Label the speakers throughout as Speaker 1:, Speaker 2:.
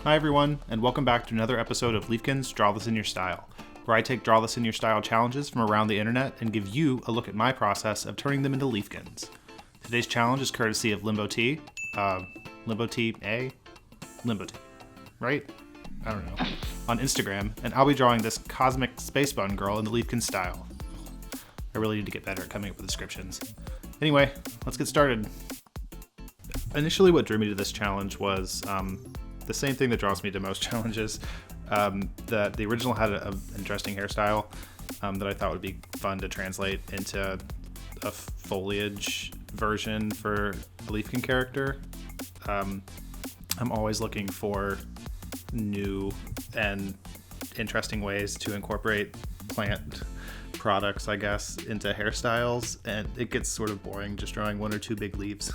Speaker 1: Hi everyone, and welcome back to another episode of Leafkins Draw This in Your Style, where I take Draw This in Your Style challenges from around the internet and give you a look at my process of turning them into Leafkins. Today's challenge is courtesy of limboteaa, right? I don't know. On Instagram, and I'll be drawing this cosmic space bun girl in the Leafkin style. I really need to get better at coming up with descriptions. Anyway, let's get started. Initially, what drew me to this challenge was the same thing that draws me to most challenges. That the original had an interesting hairstyle that I thought would be fun to translate into a foliage version for a Leafkin character. I'm always looking for new and interesting ways to incorporate plant products, I guess, into hairstyles, and it gets sort of boring just drawing one or two big leaves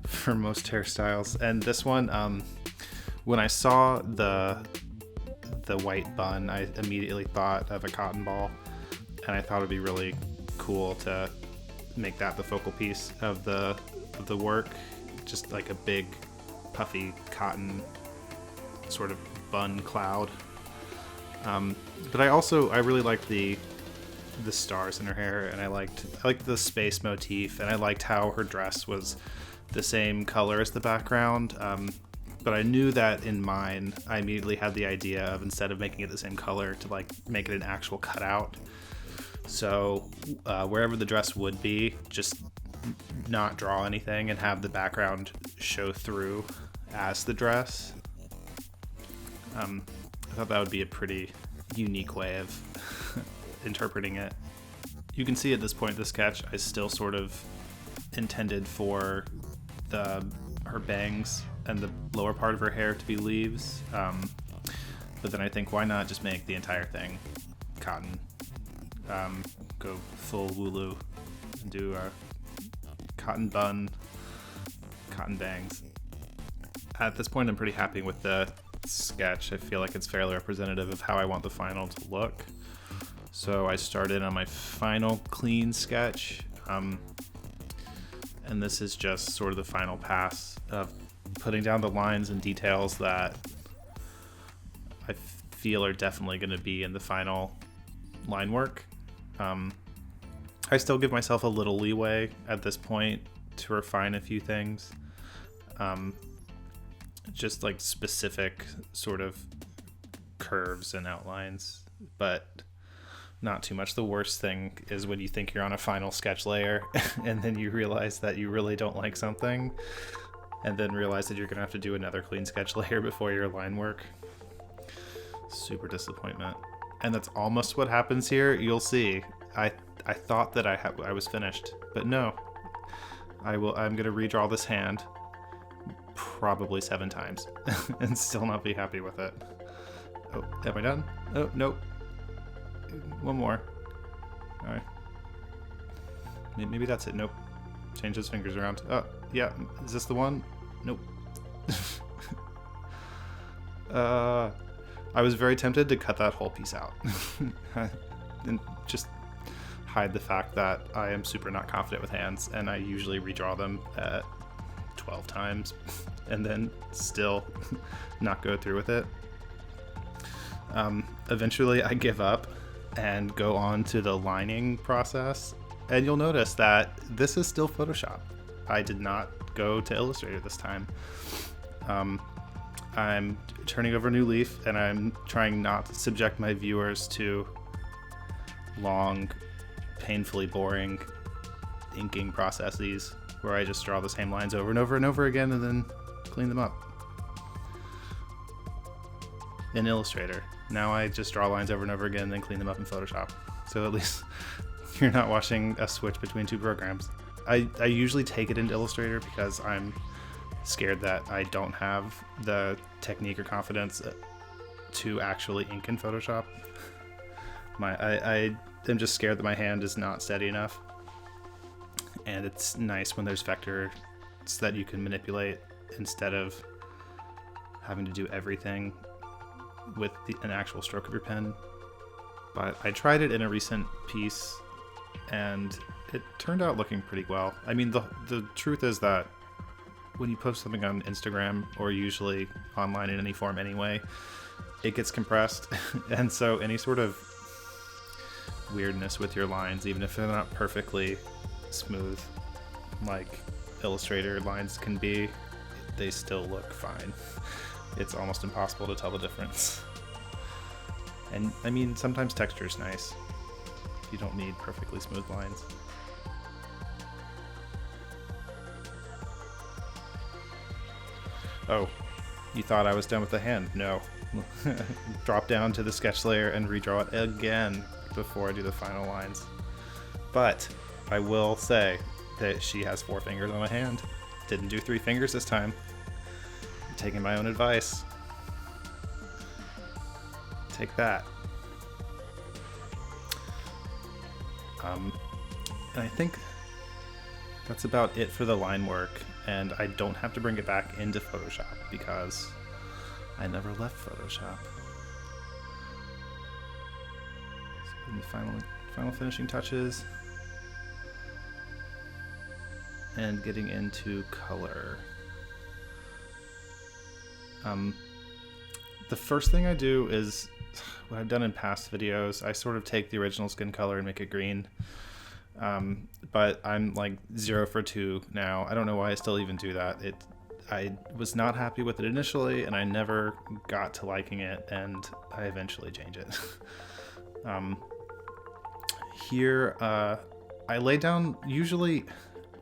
Speaker 1: for most hairstyles. And this one, when I saw the white bun, I immediately thought of a cotton ball, and I thought it'd be really cool to make that the focal piece of the work, just like a big puffy cotton sort of bun cloud. But I really liked the stars in her hair, and I liked the space motif, and I liked how her dress was the same color as the background. But I knew that in mine, I immediately had the idea of, instead of making it the same color, to like make it an actual cutout. So wherever the dress would be, just not draw anything and have the background show through as the dress. I thought that would be a pretty unique way of interpreting it. You can see at this point in the sketch, I still sort of intended for her bangs and the lower part of her hair to be leaves. But then I think, why not just make the entire thing cotton? Go full Wooloo and do a cotton bun, cotton bangs. At this point, I'm pretty happy with the sketch. I feel like it's fairly representative of how I want the final to look. So I started on my final clean sketch. And this is just sort of the final pass of putting down the lines and details that I feel are definitely going to be in the final line work. I still give myself a little leeway at this point to refine a few things. Just like specific sort of curves and outlines, but not too much. The worst thing is when you think you're on a final sketch layer and then you realize that you really don't like something, and then realize that you're gonna have to do another clean sketch layer before your line work. Super disappointment. And that's almost what happens here. You'll see. I thought that I was finished, but no. I'm gonna redraw this hand probably 7 times and still not be happy with it. Oh, am I done? Oh, nope. One more. All right. Maybe that's it. Nope. Change those fingers around. Oh, yeah. Is this the one? Nope. I was very tempted to cut that whole piece out and just hide the fact that I am super not confident with hands, and I usually redraw them at 12 times and then still not go through with it. Eventually I give up and go on to the lining process, and you'll notice that this is still Photoshop. I did not go to Illustrator this time. I'm turning over a new leaf, and I'm trying not to subject my viewers to long, painfully boring inking processes where I just draw the same lines over and over and over again and then clean them up. In Illustrator. Now I just draw lines over and over again and then clean them up in Photoshop. So at least you're not watching a switch between two programs. I usually take it into Illustrator because I'm scared that I don't have the technique or confidence to actually ink in Photoshop. I am just scared that my hand is not steady enough. And it's nice when there's vectors that you can manipulate instead of having to do everything with an actual stroke of your pen. But I tried it in a recent piece and it turned out looking pretty well. I mean, the truth is that when you post something on Instagram, or usually online in any form anyway, it gets compressed. And so any sort of weirdness with your lines, even if they're not perfectly smooth like Illustrator lines can be, they still look fine. It's almost impossible to tell the difference. And I mean, sometimes texture's nice. You don't need perfectly smooth lines. Oh, you thought I was done with the hand? No. Drop down to the sketch layer and redraw it again before I do the final lines. But I will say that she has 4 fingers on a hand. Didn't do 3 fingers this time. I'm taking my own advice. Take that. And I think that's about it for the line work, and I don't have to bring it back into Photoshop because I never left Photoshop. So the final finishing touches and getting into color. The first thing I do is what I've done in past videos. I sort of take the original skin color and make it green. But I'm like 0 for 2 now. I don't know why I still even do that. I was not happy with it initially, and I never got to liking it, and I eventually change it. Here, I lay down, usually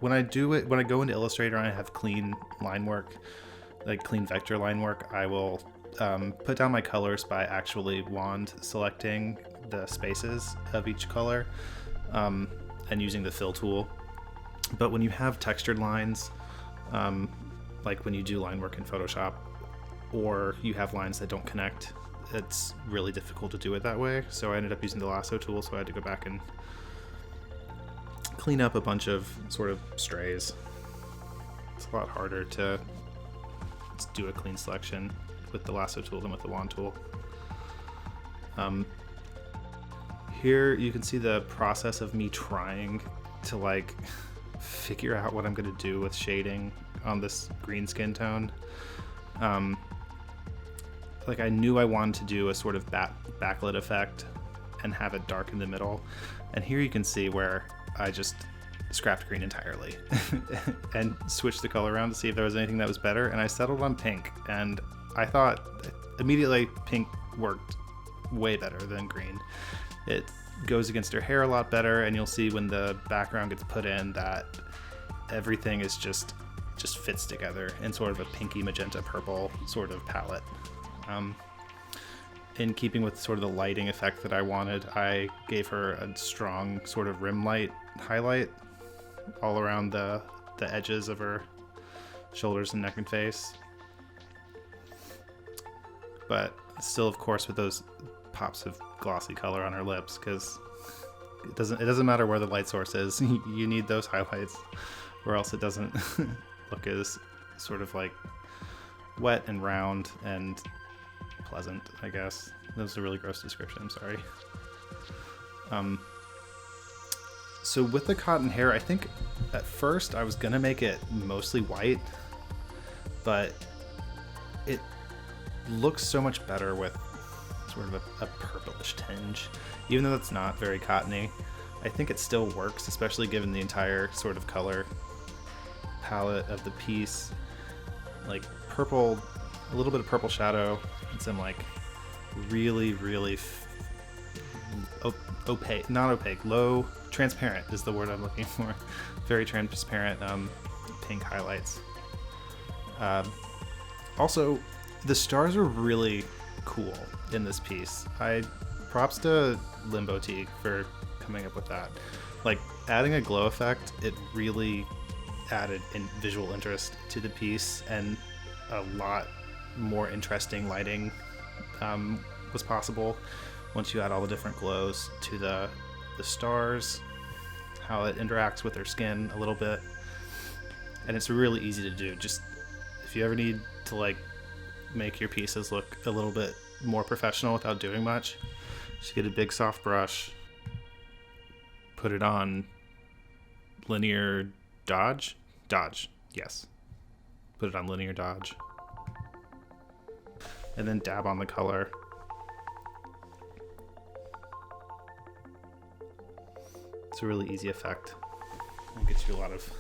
Speaker 1: when I do it, when I go into Illustrator and I have clean line work, like clean vector line work, I will put down my colors by actually wand selecting the spaces of each color and using the fill tool. But when you have textured lines, like when you do line work in Photoshop, or you have lines that don't connect, it's really difficult to do it that way. So I ended up using the lasso tool, so I had to go back and clean up a bunch of sort of strays. It's a lot harder to do a clean selection with the lasso tool than with the wand tool. Here you can see the process of me trying to like figure out what I'm going to do with shading on this green skin tone. Like I knew I wanted to do a sort of backlit effect and have it dark in the middle. And here you can see where I just scrapped green entirely and switched the color around to see if there was anything that was better. And I settled on pink, and I thought immediately pink worked way better than green. It goes against her hair a lot better, and you'll see when the background gets put in that everything is just fits together in sort of a pinky magenta purple sort of palette. In keeping with sort of the lighting effect that I wanted, I gave her a strong sort of rim light highlight all around the edges of her shoulders and neck and face. But still, of course, with those pops of glossy color on her lips, because it doesn't matter where the light source is. You need those highlights, or else it doesn't look as sort of like wet and round and pleasant, I guess. That was a really gross description, I'm sorry. So with the cotton hair, I think at first I was gonna make it mostly white, but it looks so much better with sort of a purplish tinge. Even though it's not very cottony, I think it still works, especially given the entire sort of color palette of the piece. Like purple, a little bit of purple shadow, and some like really opaque, not opaque, low, transparent is the word I'm looking for. Very transparent pink highlights. Also, the stars are really cool in this piece. Props to limboteaa for coming up with that. Like adding a glow effect, it really added visual interest to the piece, and a lot more interesting lighting was possible once you add all the different glows to the stars, how it interacts with their skin a little bit. And it's really easy to do. Just if you ever need to like make your pieces look a little bit more professional without doing much, just get a big soft brush, put it on linear dodge, yes, put it on linear dodge, and then dab on the color. It's a really easy effect. It gets you a lot of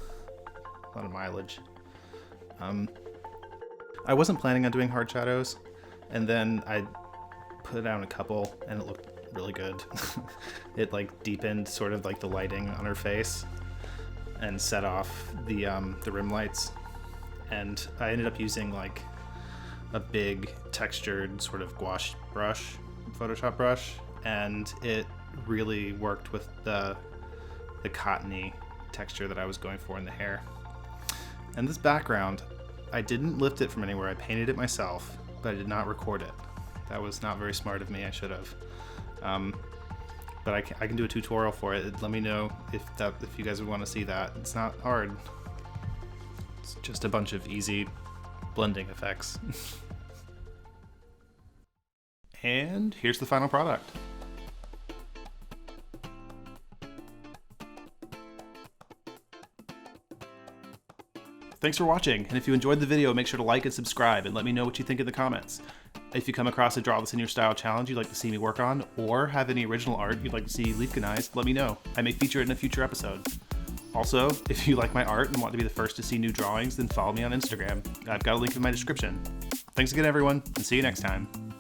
Speaker 1: mileage. I wasn't planning on doing hard shadows, and then I put down a couple and it looked really good. It like deepened sort of like the lighting on her face and set off the rim lights. And I ended up using like a big textured sort of gouache brush, Photoshop brush, and it really worked with the cottony texture that I was going for in the hair. And this background, I didn't lift it from anywhere. I painted it myself, but I did not record it. That was not very smart of me. I should have. But I can do a tutorial for it. Let me know if you guys would want to see that. It's not hard. It's just a bunch of easy blending effects. And here's the final product. Thanks for watching, and if you enjoyed the video, make sure to like and subscribe, and let me know what you think in the comments. If you come across a Draw This in Your Style challenge you'd like to see me work on, or have any original art you'd like to see Leafkinized, let me know. I may feature it in a future episode. Also, if you like my art and want to be the first to see new drawings, then follow me on Instagram. I've got a link in my description. Thanks again, everyone, and see you next time.